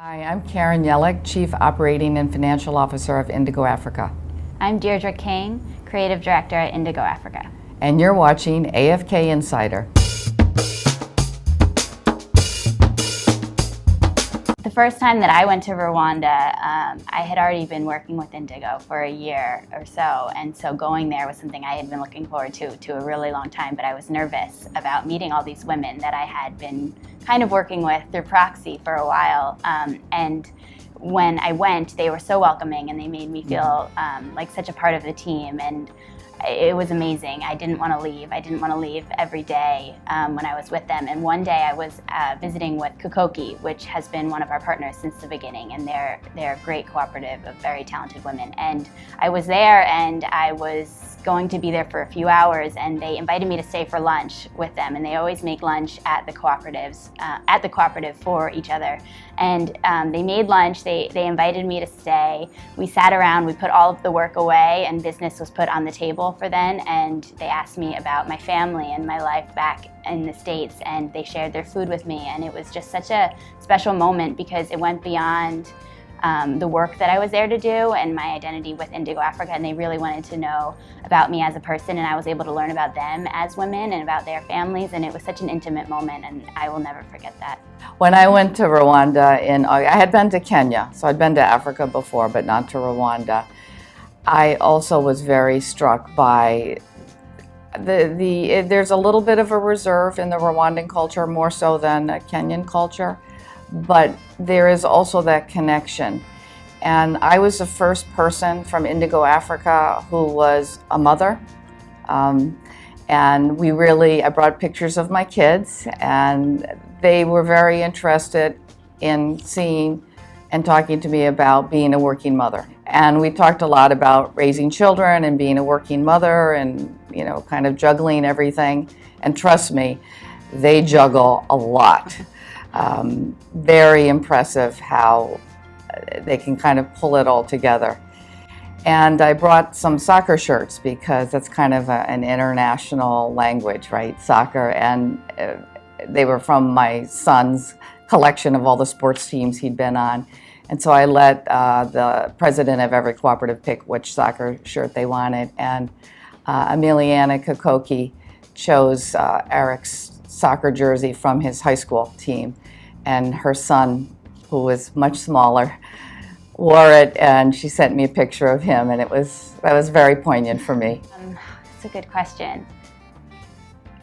Hi, I'm Karen Yellick, Chief Operating and Financial Officer of Indego Africa. I'm Deirdre King, Creative Director at Indego Africa. And you're watching AFK Insider. The first time that I went to Rwanda, I had already been working with Indego for a year or so, and so going there was something I had been looking forward to a really long time, but I was nervous about meeting all these women that I had been kind of working with through proxy for a while. And when I went, they were so welcoming and they made me feel like such a part of the team, and it was amazing. I didn't want to leave. I didn't want to leave every day when I was with them. And one day I was visiting with Kukoki, which has been one of our partners since the beginning, and they're a great cooperative of very talented women. And I was there, and I was going to be there for a few hours, and they invited me to stay for lunch with them. And they always make lunch at the cooperative for each other. And they made lunch. They invited me to stay. We sat around. We put all of the work away, and business was put on the table for then. And they asked me about my family and my life back in the States, and they shared their food with me. And it was just such a special moment because it went beyond the work that I was there to do and my identity with Indego Africa, and they really wanted to know about me as a person, and I was able to learn about them as women and about their families, and it was such an intimate moment, and I will never forget that. When I went to Rwanda, I had been to Kenya, so I'd been to Africa before, but not to Rwanda. I also was very struck by there's a little bit of a reserve in the Rwandan culture, more so than a Kenyan culture. But there is also that connection. And I was the first person from Indego Africa who was a mother. And I brought pictures of my kids, and they were very interested in seeing and talking to me about being a working mother. And we talked a lot about raising children and being a working mother and, kind of juggling everything. And trust me, they juggle a lot. Very impressive how they can kind of pull it all together. And I brought some soccer shirts because that's kind of an international language, right? Soccer. And they were from my son's collection of all the sports teams he'd been on. And so I let the president of every cooperative pick which soccer shirt they wanted. And Emiliana Kukoki chose Eric's soccer jersey from his high school team, and her son, who was much smaller, wore it, and she sent me a picture of him, and that was very poignant for me. That's a good question.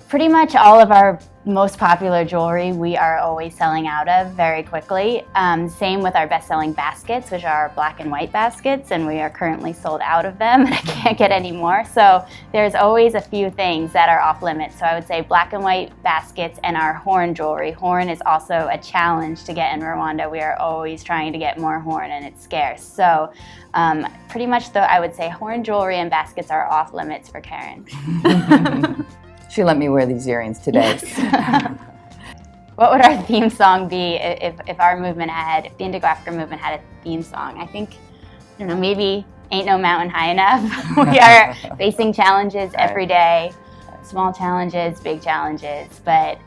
Pretty much all of our most popular jewelry we are always selling out of very quickly. Same with our best-selling baskets, which are black and white baskets, and we are currently sold out of them, and I can't get any more. So there's always a few things that are off limits. So I would say black and white baskets and our horn jewelry. Horn is also a challenge to get in Rwanda. We are always trying to get more horn, and it's scarce. So pretty much I would say horn jewelry and baskets are off limits for Karen. She let me wear these earrings today. Yes. What would our theme song be if the Indego Africa movement had a theme song? I think, maybe Ain't No Mountain High Enough. We are facing challenges every day, small challenges, big challenges, but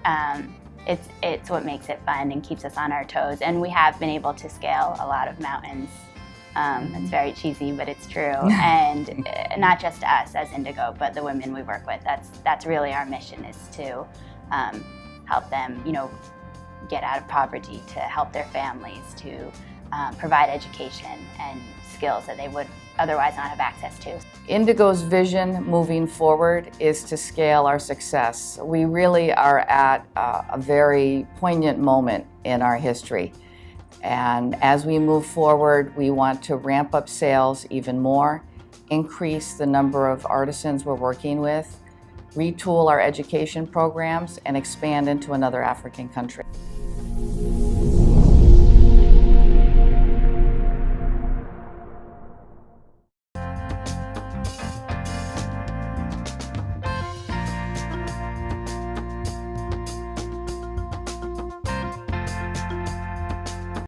it's what makes it fun and keeps us on our toes. And we have been able to scale a lot of mountains. It's very cheesy, but it's true. And not just us as Indego, but the women we work with. That's really our mission, is to help them, get out of poverty, to help their families, to provide education and skills that they would otherwise not have access to. Indego's vision moving forward is to scale our success. We really are at a very poignant moment in our history. And as we move forward, we want to ramp up sales even more, increase the number of artisans we're working with, retool our education programs, and expand into another African country.